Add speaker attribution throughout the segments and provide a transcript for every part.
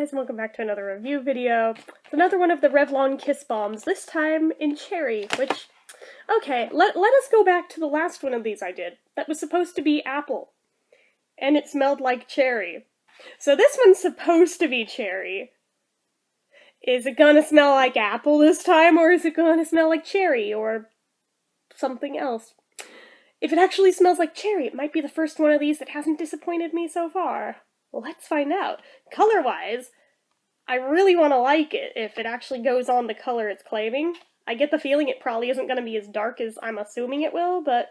Speaker 1: guys, and welcome back to another review video. It's another one of the Revlon Kiss Balms, this time in cherry, which, okay, let us go back to the last one of these I did. That was supposed to be apple, and it smelled like cherry. So this one's supposed to be cherry. Is it gonna smell like apple this time, or is it gonna smell like cherry, or something else? If it actually smells like cherry, it might be the first one of these that hasn't disappointed me so far. Well, let's find out. Color-wise, I really want to like it if it actually goes on the color it's claiming. I get the feeling it probably isn't going to be as dark as I'm assuming it will, but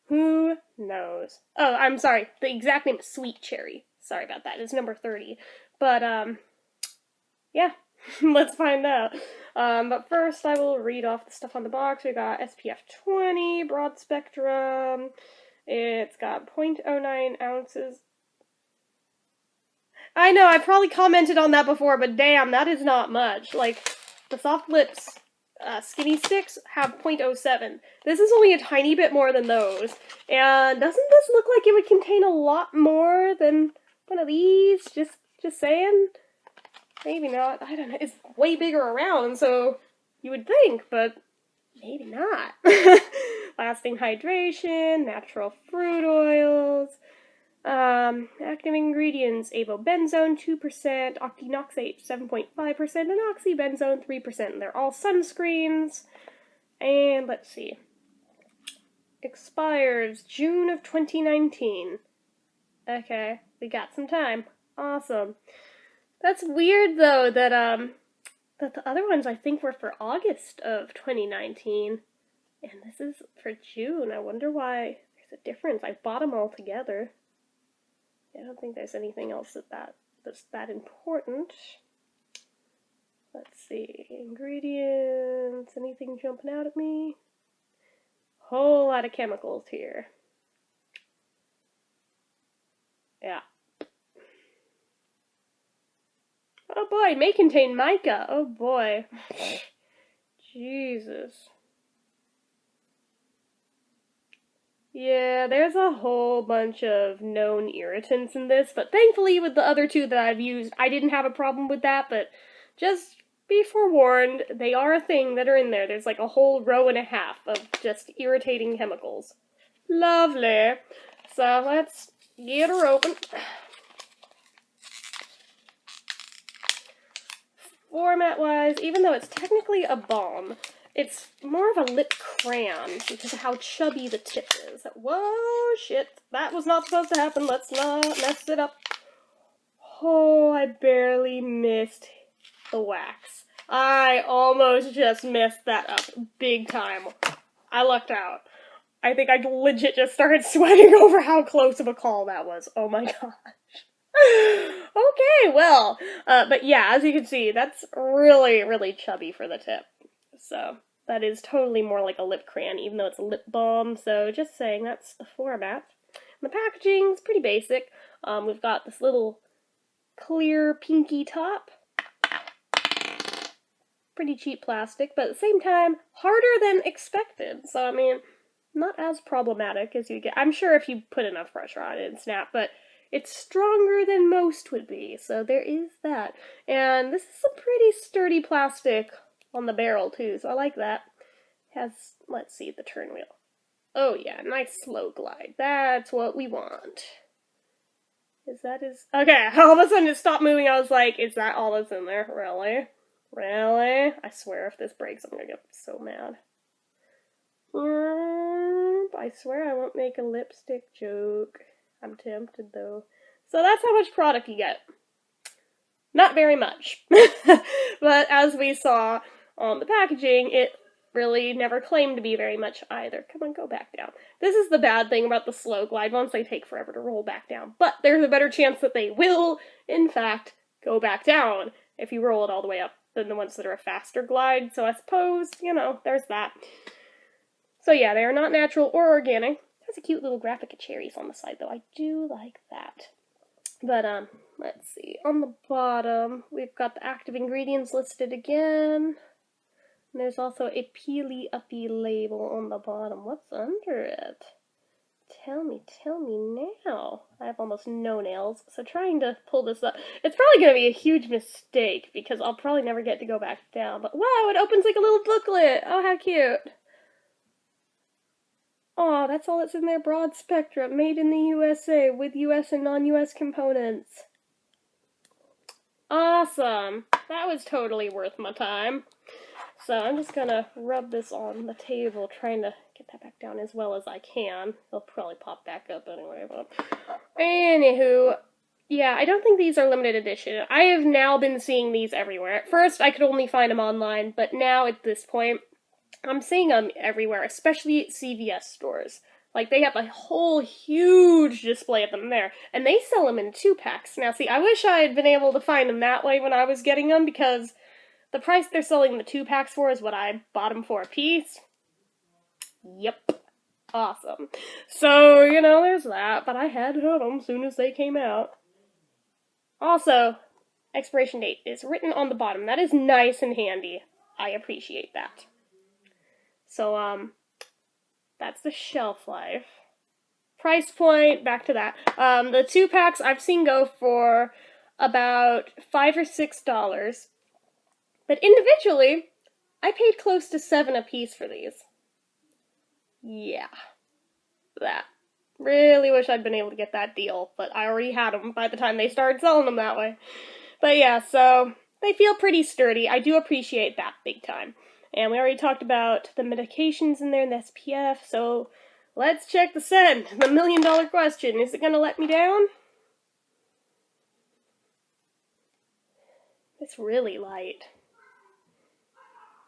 Speaker 1: who knows? Oh, I'm sorry. The exact name is Sweet Cherry. Sorry about that. It's number 30. But, yeah. Let's find out. But first I will read off the stuff on the box. We got SPF 20, broad spectrum. It's got 0.09 ounces. I know, I probably commented on that before, but damn, that is not much. Like, the Soft Lips skinny sticks have 0.07. This is only a tiny bit more than those. And doesn't this look like it would contain a lot more than one of these? Just saying? Maybe not. I don't know. It's way bigger around, so you would think, but maybe not. Lasting hydration, natural fruit oils. Active ingredients, avobenzone 2%, octinoxate 7.5%, and oxybenzone 3%. They're all sunscreens. And let's see. Expires June of 2019. Okay, we got some time. Awesome. That's weird though that that the other ones I think were for August of 2019. And this is for June. I wonder why there's a difference. I bought them all together. I don't think there's anything else that's that important. Let's see. Ingredients. Anything jumping out at me? Whole lot of chemicals here. Yeah. Oh boy, may contain mica. Oh boy. Jesus. Yeah, there's a whole bunch of known irritants in this, but thankfully with the other two that I've used, I didn't have a problem with that, but just be forewarned, they are a thing that are in there. There's like a whole row and a half of just irritating chemicals. Lovely. So let's get her open. Format-wise, even though it's technically a balm, it's more of a lip crayon because of how chubby the tip is. Whoa, shit. That was not supposed to happen. Let's not mess it up. Oh, I barely missed the wax. I almost just messed that up big time. I lucked out. I think I legit just started sweating over how close of a call that was. Oh my gosh. Okay, well, but yeah, as you can see, that's really, really chubby for the tip. So, that is totally more like a lip crayon, even though it's a lip balm, so just saying, that's the format. And the packaging's pretty basic. We've got this little clear pinky top. Pretty cheap plastic, but at the same time, harder than expected. So, I mean, not as problematic as you get. I'm sure if you put enough pressure on it, it'd snap, but it's stronger than most would be, so there is that. And this is a pretty sturdy plastic on the barrel, too, so I like that. It has, let's see, the turn wheel. Oh, yeah, nice slow glide. That's what we want. Is that his... Okay, all of a sudden it stopped moving. I was like, is that all that's in there? Really? Really? I swear if this breaks, I'm gonna get so mad. I swear I won't make a lipstick joke. I'm tempted, though. So that's how much product you get. Not very much. But as we saw on the packaging, it really never claimed to be very much either. Come on, go back down. This is the bad thing about the slow glide ones. They take forever to roll back down. But there's a better chance that they will, in fact, go back down if you roll it all the way up than the ones that are a faster glide. So I suppose, you know, there's that. So yeah, they are not natural or organic. Has a cute little graphic of cherries on the side, though. I do like that. But, let's see. On the bottom, we've got the active ingredients listed again. And there's also a peely-uppy label on the bottom. What's under it? Tell me now. I have almost no nails, so trying to pull this up, it's probably going to be a huge mistake because I'll probably never get to go back down, but wow, it opens like a little booklet. Oh, how cute. Oh, that's all that's in there. Broad spectrum, made in the USA, with US and non-US components. Awesome. That was totally worth my time. So I'm just gonna rub this on the table, trying to get that back down as well as I can. It'll probably pop back up anyway, but... Anywho, yeah, I don't think these are limited edition. I have now been seeing these everywhere. At first, I could only find them online, but now, at this point, I'm seeing them everywhere, especially at CVS stores. Like, they have a whole huge display of them there, and they sell them in 2-packs. Now, see, I wish I had been able to find them that way when I was getting them, because the price they're selling the 2-packs for is what I bought them for a piece. Yep. Awesome. So, you know, there's that, but I had to have them as soon as they came out. Also, expiration date is written on the bottom. That is nice and handy. I appreciate that. So, that's the shelf life. Price point, back to that. The 2-packs I've seen go for about $5 or $6. But individually, I paid close to $7 a piece for these. Yeah. That. Really wish I'd been able to get that deal, but I already had them by the time they started selling them that way. But yeah, so they feel pretty sturdy. I do appreciate that big time. And we already talked about the medications in there and the SPF, so let's check the scent. The million-dollar question. Is it going to let me down? It's really light.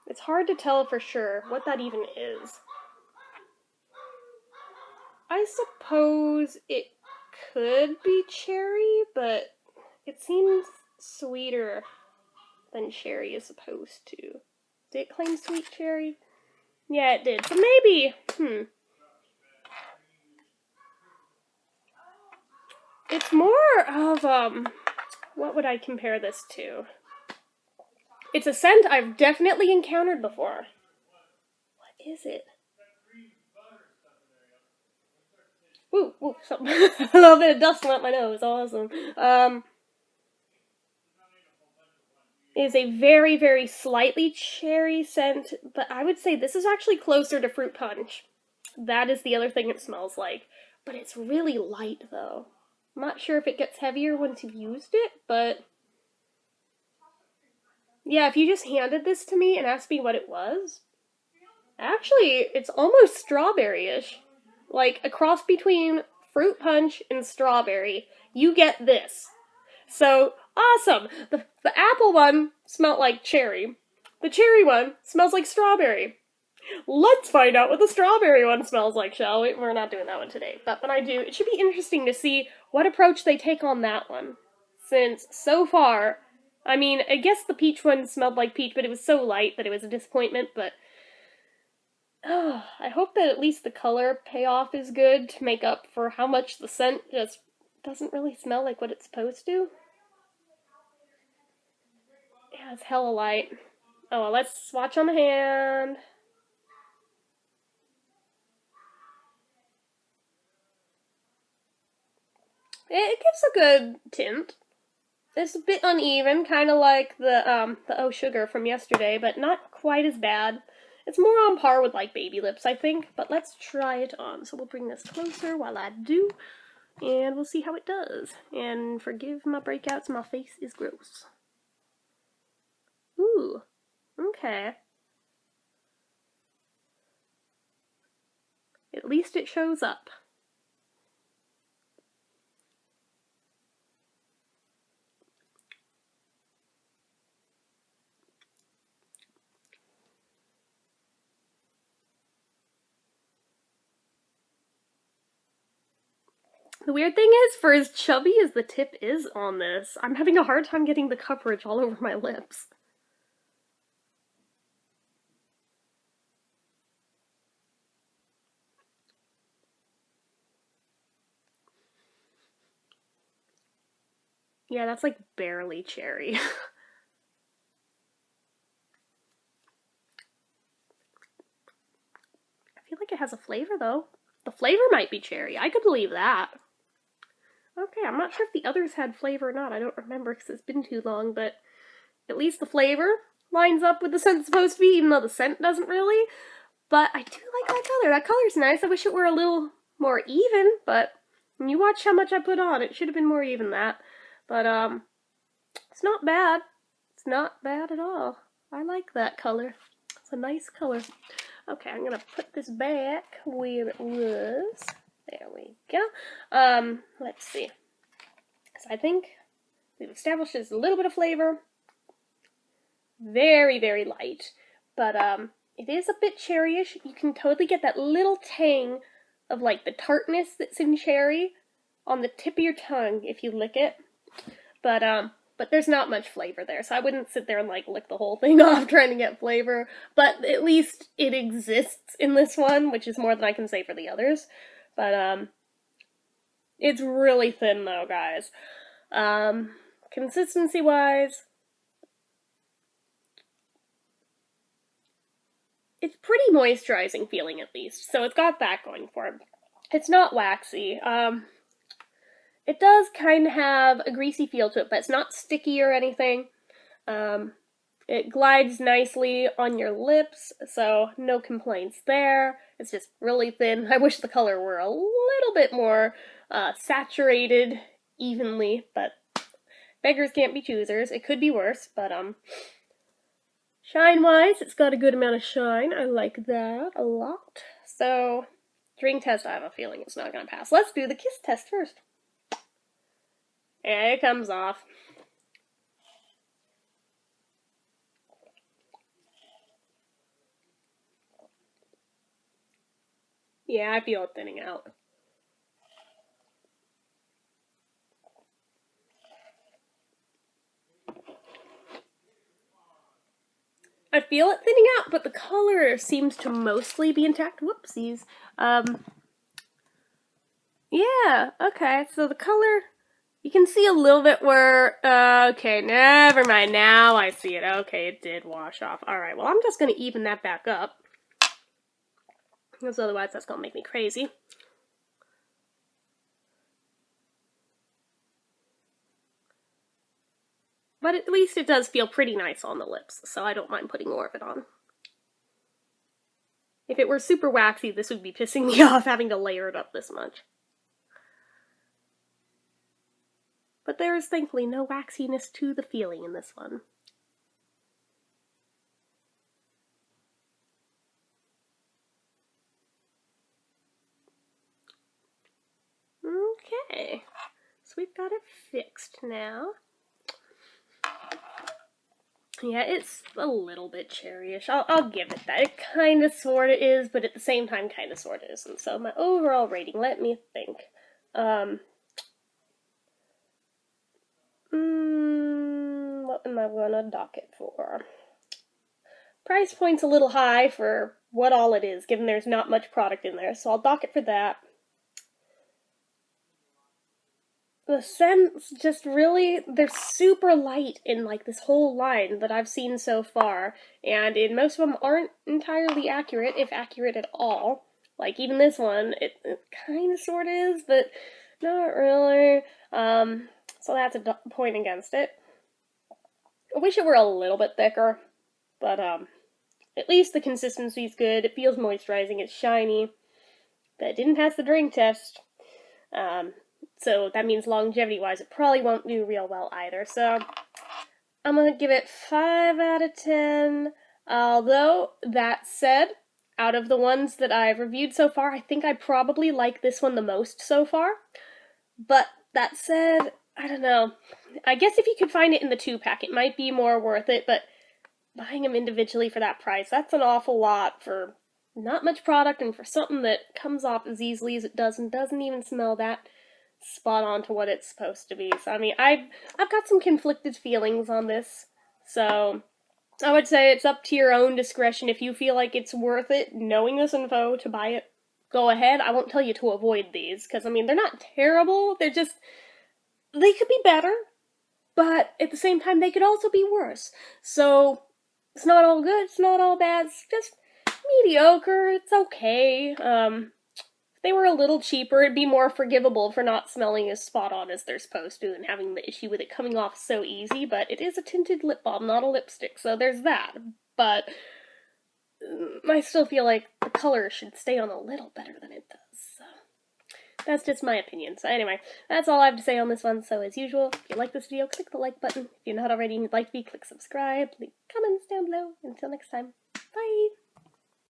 Speaker 1: It's hard to tell for sure what that even is. I suppose it could be cherry, but it seems sweeter than cherry is supposed to. Did it claim sweet cherry? Yeah, it did. So maybe, It's more of, what would I compare this to? It's a scent I've definitely encountered before. What is it? Ooh, something. A little bit of dust went up my nose. Awesome. Is a very, very slightly cherry scent, but I would say this is actually closer to fruit punch. That is the other thing it smells like. But it's really light, though. I'm not sure if it gets heavier once you've used it, but... yeah, if you just handed this to me and asked me what it was... actually, it's almost strawberry-ish. Like, a cross between fruit punch and strawberry. You get this. So, awesome! The apple one smelled like cherry. The cherry one smells like strawberry. Let's find out what the strawberry one smells like, shall we? We're not doing that one today, but when I do, it should be interesting to see what approach they take on that one. Since, so far, I mean, I guess the peach one smelled like peach, but it was so light that it was a disappointment, but... I hope that at least the color payoff is good to make up for how much the scent just doesn't really smell like what it's supposed to. Yeah, it's hella light. Oh, well, let's swatch on the hand. It gives a good tint. It's a bit uneven, kind of like the Oh Sugar from yesterday, but not quite as bad. It's more on par with, like, Baby Lips, I think, but let's try it on. So we'll bring this closer while I do, and we'll see how it does. And forgive my breakouts, my face is gross. Ooh, okay. At least it shows up. The weird thing is, for as chubby as the tip is on this, I'm having a hard time getting the coverage all over my lips. Yeah, that's like barely cherry. I feel like it has a flavor though. The flavor might be cherry. I could believe that. Okay, I'm not sure if the others had flavor or not. I don't remember because it's been too long, but at least the flavor lines up with the scent it's supposed to be, even though the scent doesn't really. But I do like that color. That color's nice. I wish it were a little more even, but when you watch how much I put on, it should have been more even that. But, it's not bad. It's not bad at all. I like that color. It's a nice color. Okay, I'm gonna put this back where it was. There we go. Let's see. So I think we've established there's a little bit of flavor. Very, very light. But, it is a bit cherryish. You can totally get that little tang of, like, the tartness that's in cherry on the tip of your tongue if you lick it. But there's not much flavor there, so I wouldn't sit there and, like, lick the whole thing off trying to get flavor. But at least it exists in this one, which is more than I can say for the others. But, it's really thin, though, guys. Consistency-wise, it's pretty moisturizing feeling, at least, so it's got that going for it. It's not waxy. It does kind of have a greasy feel to it, but it's not sticky or anything. It glides nicely on your lips, so no complaints there. It's just really thin. I wish the color were a little bit more saturated evenly, but beggars can't be choosers. It could be worse, but shine-wise, it's got a good amount of shine. I like that a lot. So, drink test, I have a feeling it's not going to pass. Let's do the kiss test first. And it comes off. Yeah, I feel it thinning out. I feel it thinning out, but the color seems to mostly be intact. Whoopsies. Yeah, okay, so the color, you can see a little bit where, okay, never mind, now I see it. Okay, it did wash off. Alright, well, I'm just gonna even that back up, because otherwise that's gonna make me crazy. But at least it does feel pretty nice on the lips, so I don't mind putting more of it on. If it were super waxy, this would be pissing me off having to layer it up this much. But there is thankfully no waxiness to the feeling in this one. Okay, so we've got it fixed now. Yeah, it's a little bit cherryish. I'll give it that. It kind of sort of is, but at the same time kind of sort of isn't. So my overall rating, let me think. What am I gonna dock it for? Price point's a little high for what all it is, given there's not much product in there, so I'll dock it for that. The scents just really, they're super light in like this whole line that I've seen so far, and most of them aren't entirely accurate, if accurate at all. Like even this one, it kind of sort of is, but not really. So that's a point against it. I wish it were a little bit thicker, but at least the consistency's good. It feels moisturizing, it's shiny, but it didn't pass the drink test. So that means longevity-wise, it probably won't do real well either. So I'm going to give it 5 out of 10. Although, that said, out of the ones that I've reviewed so far, I think I probably like this one the most so far. But that said, I don't know. I guess if you could find it in the 2-pack, it might be more worth it, but buying them individually for that price, that's an awful lot for not much product and for something that comes off as easily as it does and doesn't even smell that spot on to what it's supposed to be. So, I mean, I've got some conflicted feelings on this, so I would say it's up to your own discretion. If you feel like it's worth it, knowing this info, to buy it, go ahead. I won't tell you to avoid these, because, I mean, they're not terrible, they're just, they could be better, but at the same time, they could also be worse. So, it's not all good, it's not all bad, it's just mediocre, it's okay. they were a little cheaper, it'd be more forgivable for not smelling as spot on as they're supposed to and having the issue with it coming off so easy, but it is a tinted lip balm, not a lipstick, so there's that. But I still feel like the color should stay on a little better than it does. So that's just my opinion. So anyway, that's all I have to say on this one. So as usual, if you like this video, click the like button. If you're not already and you'd like me, click subscribe. Leave comments down below. Until next time, bye!